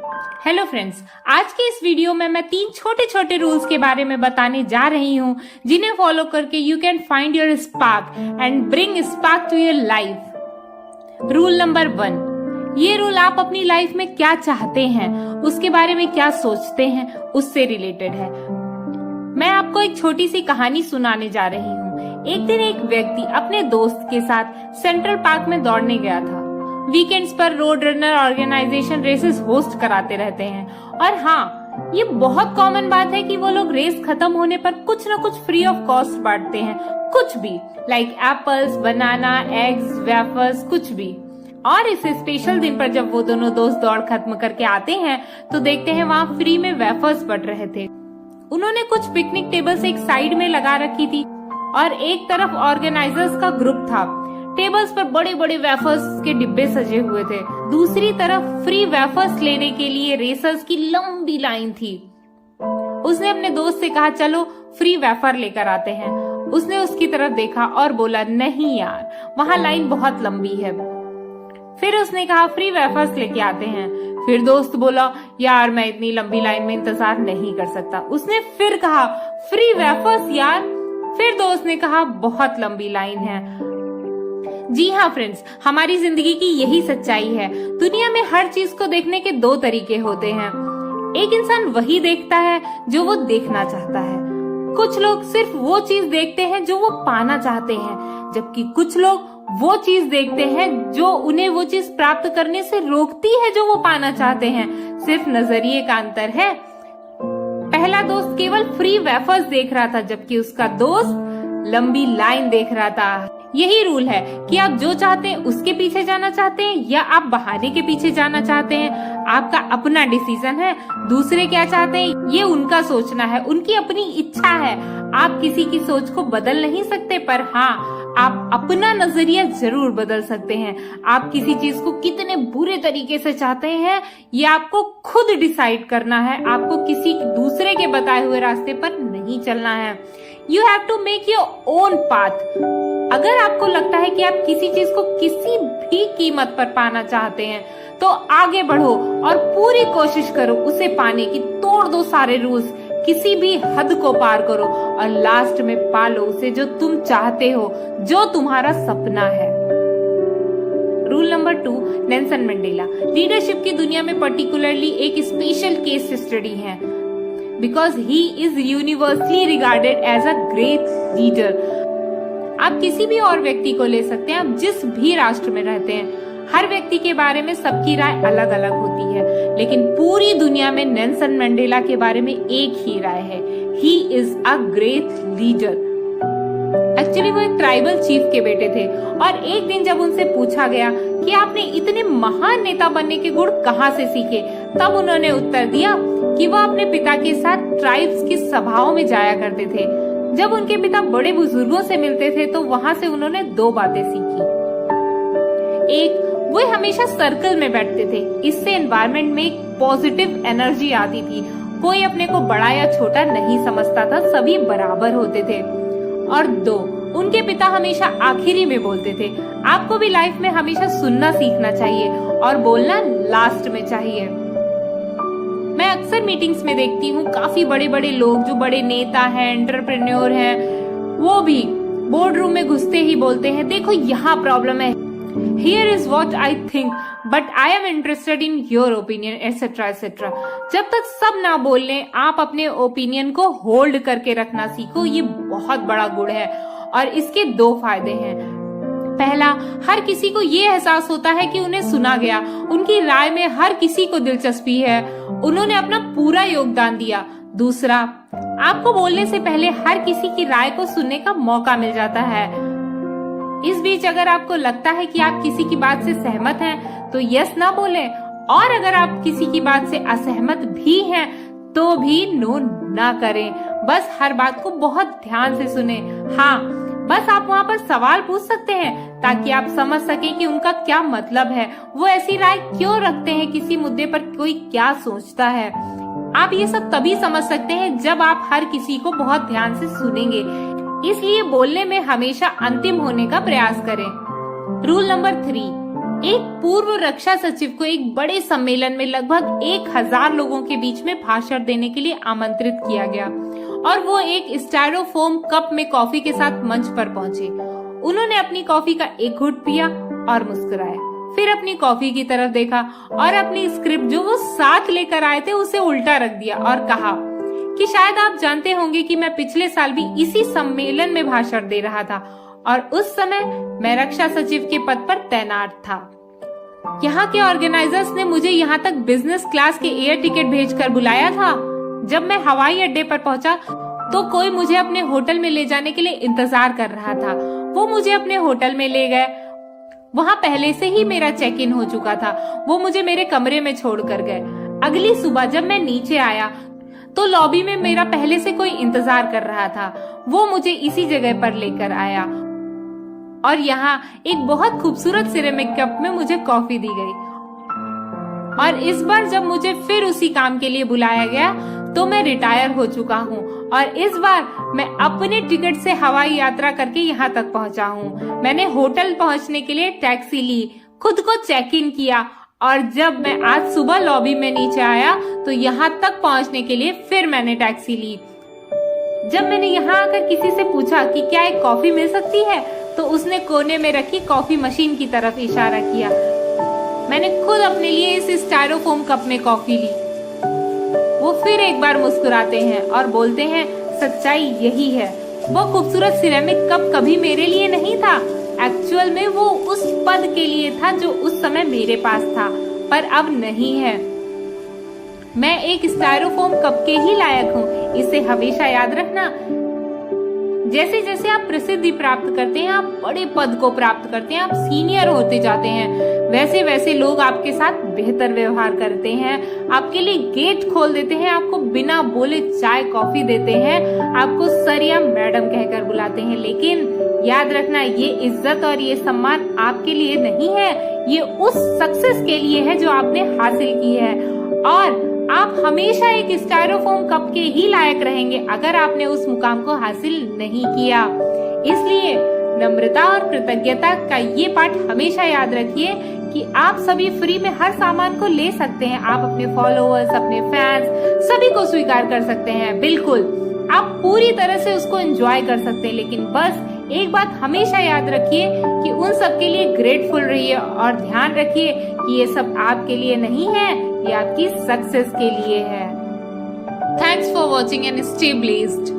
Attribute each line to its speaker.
Speaker 1: Hello friends, आज के इस वीडियो में मैं 3 छोटे छोटे रूल्स के बारे में बताने जा रही हूँ जिन्हें फॉलो करके you can find your spark and bring spark to your life. Rule number 1, ये रूल आप अपनी लाइफ में क्या चाहते हैं, उसके बारे में क्या सोचते हैं, उससे रिलेटेड है। मैं आपको एक छोटी सी कहानी सुनाने जा रही हूँ। एक दिन एक व्यक्ति अपने दोस्त के साथ सेंट्रल पार्क में दौड़ने गया था। वीकेंड्स पर road runner organization races host कराते रहते हैं और हाँ, ये बहुत कॉमन बात है कि वो लोग रेस खत्म होने पर कुछ न कुछ फ्री ऑफ कॉस्ट बांटते हैं, कुछ भी, लाइक एप्पल्स, बनाना, एग्स, वेफर्स, कुछ भी। और इस स्पेशल दिन पर जब वो दोनों दोस्त दौड़ खत्म करके आते हैं तो देखते हैं वहाँ फ्री में वेफर्स बट रहे थे। उन्होंने कुछ पिकनिक टेबल्स एक साइड में लगा रखी थी और एक तरफ ऑर्गेनाइजर्स का ग्रुप था। टेबल्स पर बड़े बड़े वेफर्स के डिब्बे सजे हुए थे। दूसरी तरफ फ्री वेफर्स लेने के लिए रेसर्स की लंबी लाइन थी। उसने अपने दोस्त से कहा, चलो फ्री वेफर लेकर आते हैं। उसने उसकी तरफ देखा और बोला, नहीं यार, वहाँ लाइन बहुत लंबी है। फिर उसने कहा, फ्री वेफर्स लेके आते हैं। फिर दोस्त बोला, यार मैं इतनी लंबी लाइन में इंतजार नहीं कर सकता। उसने फिर कहा, फ्री वेफर्स यार। फिर दोस्त ने कहा, बहुत लंबी लाइन है। जी हाँ फ्रेंड्स, हमारी जिंदगी की यही सच्चाई है। दुनिया में हर चीज को देखने के 2 तरीके होते हैं। एक इंसान वही देखता है जो वो देखना चाहता है। कुछ लोग सिर्फ वो चीज देखते हैं जो वो पाना चाहते हैं, जबकि कुछ लोग वो चीज देखते हैं जो उन्हें वो चीज प्राप्त करने से रोकती है जो वो पाना चाहते हैं। सिर्फ नजरिए का अंतर है। पहला दोस्त केवल फ्री वेफर्स देख रहा था, जबकि उसका दोस्त लंबी लाइन देख रहा था। यही रूल है कि आप जो चाहते हैं उसके पीछे जाना चाहते हैं या आप बहाने के पीछे जाना चाहते हैं। आपका अपना डिसीजन है। दूसरे क्या चाहते हैं ये उनका सोचना है, उनकी अपनी इच्छा है। आप किसी की सोच को बदल नहीं सकते, पर हाँ, आप अपना नजरिया जरूर बदल सकते हैं। आप किसी चीज को कितने बुरे तरीके से चाहते हैं ये आपको खुद डिसाइड करना है। आपको किसी दूसरे के बताए हुए रास्ते पर नहीं चलना है। You have to make your own path. अगर आपको लगता है कि आप किसी चीज को किसी भी कीमत पर पाना चाहते हैं तो आगे बढ़ो और पूरी कोशिश करो उसे पाने की। तोड़ दो सारे रूल्स, किसी भी हद को पार करो और लास्ट में पा लो उसे जो तुम चाहते हो, जो तुम्हारा सपना है। Rule number 2, Nelson Mandela leadership की दुनिया में पर्टिकुलरली एक स्पेशल केस स्टडी है, because he is universally regarded as a great leader. आप किसी भी और व्यक्ति को ले सकते हैं, आप जिस भी राष्ट्र में रहते हैं। हर व्यक्ति के बारे में सबकी राय अलग अलग होती है, लेकिन पूरी दुनिया में नेल्सन मंडेला के बारे में एक ही राय है, he is a great leader. Actually वो एक ट्राइबल चीफ के बेटे थे और एक दिन जब उनसे पूछा गया कि आपने इतने महान नेता बनने के गुण कहाँ से सीखे, तब उन्होंने उत्तर दिया कि वो अपने पिता के साथ ट्राइब्स की सभाओं में जाया करते थे। जब उनके पिता बड़े बुजुर्गों से मिलते थे तो वहाँ से उन्होंने 2 बातें सीखी। एक, वो हमेशा सर्कल में बैठते थे, इससे एनवायरनमेंट में एक पॉजिटिव एनर्जी आती थी। कोई अपने को बड़ा या छोटा नहीं समझता था, सभी बराबर होते थे। और 2, उनके पिता हमेशा आखिरी में बोलते थे। आपको भी लाइफ में हमेशा सुनना सीखना चाहिए और बोलना लास्ट में चाहिए। मैं अक्सर मीटिंग्स में देखती हूँ काफी बड़े बड़े लोग जो बड़े नेता हैं, एंटरप्रेन्योर हैं, वो भी बोर्ड रूम में घुसते ही बोलते हैं, देखो यहाँ प्रॉब्लम है, here is what I think but I am interested in your opinion, etcetera etcetera. जब तक सब ना बोल लें, आप अपने ओपिनियन को होल्ड करके रखना सीखो। ये बहुत बड़ा गुण है और इसके 2 फायदे हैं। पहला, हर किसी को ये एहसास होता है कि उन्हें सुना गया, उनकी राय में हर किसी को दिलचस्पी है, उन्होंने अपना पूरा योगदान दिया। दूसरा, आपको बोलने से पहले हर किसी की राय को सुनने का मौका मिल जाता है। इस बीच अगर आपको लगता है कि आप किसी की बात से सहमत हैं तो यस ना बोलें, और अगर आप किसी की बात से असहमत भी हैं तो भी नो ना करें। बस हर बात को बहुत ध्यान से सुने। हाँ, बस आप वहाँ पर सवाल पूछ सकते हैं ताकि आप समझ सके कि उनका क्या मतलब है, वो ऐसी राय क्यों रखते हैं, किसी मुद्दे पर कोई क्या सोचता है। आप ये सब तभी समझ सकते हैं जब आप हर किसी को बहुत ध्यान से सुनेंगे। इसलिए बोलने में हमेशा अंतिम होने का प्रयास करें। रूल नंबर 3, एक पूर्व रक्षा सचिव को एक बड़े सम्मेलन में लगभग 1000 लोगों के बीच में भाषण देने के लिए आमंत्रित किया गया और वो एक स्टायरोफोम कप में कॉफी के साथ मंच पर पहुंचे। उन्होंने अपनी कॉफी का एक घूंट पिया और मुस्कुराए, फिर अपनी कॉफी की तरफ देखा और अपनी स्क्रिप्ट जो वो साथ लेकर आए थे उसे उल्टा रख दिया और कहा कि शायद आप जानते होंगे कि मैं पिछले साल भी इसी सम्मेलन में भाषण दे रहा था और उस समय मैं रक्षा सचिव के पद पर तैनात था। यहाँ के ऑर्गेनाइजर्स ने मुझे यहाँ तक बिजनेस क्लास के एयर टिकट भेजकर बुलाया था। जब मैं हवाई अड्डे पर पहुंचा तो कोई मुझे अपने होटल में ले जाने के लिए इंतजार कर रहा था। वो मुझे अपने होटल में ले गए। वहाँ पहले से ही मेरा चेक इन हो चुका था। वो मुझे मेरे कमरे में छोड़कर गए। अगली सुबह जब मैं नीचे आया तो लॉबी में मेरा पहले से कोई इंतजार कर रहा था। वो मुझे इसी जगह पर लेकर आया और यहाँ एक बहुत खूबसूरत सिरेमिक कप में मुझे कॉफी दी गई। और इस बार जब मुझे फिर उसी काम के लिए बुलाया गया तो मैं रिटायर हो चुका हूँ और इस बार मैं अपने टिकट से हवाई यात्रा करके यहाँ तक पहुँचा हूँ। मैंने होटल पहुँचने के लिए टैक्सी ली, खुद को चेक इन किया और जब मैं आज सुबह लॉबी में नीचे आया तो यहाँ तक पहुँचने के लिए फिर मैंने टैक्सी ली। जब मैंने यहाँ आकर किसी से पूछा कि क्या एक कॉफी मिल सकती है तो उसने कोने में रखी कॉफी मशीन की तरफ इशारा किया। मैंने खुद अपने लिए इस स्टायरोफोम कप में कॉफी ली। वो फिर एक बार मुस्कुराते हैं और बोलते हैं सच्चाई यही है। वो खूबसूरत सिरेमिक कप कभी मेरे लिए नहीं था, एक्चुअल में वो उस पद के लिए था जो उस समय मेरे पास था, पर अब नहीं है। मैं एक स्टायरोफोम कप के ही लायक हूँ, इसे हमेशा याद रखना। जैसे जैसे आप प्रसिद्धि प्राप्त करते हैं, आप बड़े पद को प्राप्त करते हैं, आप सीनियर होते जाते हैं, वैसे वैसे लोग आपके साथ बेहतर व्यवहार करते हैं, आपके लिए गेट खोल देते हैं, आपको बिना बोले चाय कॉफी देते हैं, आपको सर या मैडम कहकर बुलाते हैं। लेकिन याद रखना, ये इज्जत और ये सम्मान आपके लिए नहीं है, ये उस सक्सेस के लिए है जो आपने हासिल की है और आप हमेशा एक स्टायरोफोम कप के ही लायक रहेंगे अगर आपने उस मुकाम को हासिल नहीं किया। इसलिए नम्रता और कृतज्ञता का ये पाठ हमेशा याद रखिए कि आप सभी फ्री में हर सामान को ले सकते हैं। आप अपने फॉलोअर्स, अपने फैंस सभी को स्वीकार कर सकते हैं। बिल्कुल, आप पूरी तरह से उसको एंजॉय कर सकते हैं, लेकिन बस एक बात हमेशा याद रखिए कि उन सब के लिए ग्रेटफुल रहिए और ध्यान रखिए कि ये सब आपके लिए नहीं है, ये आपकी सक्सेस के लिए है। Thanks for watching and stay blessed.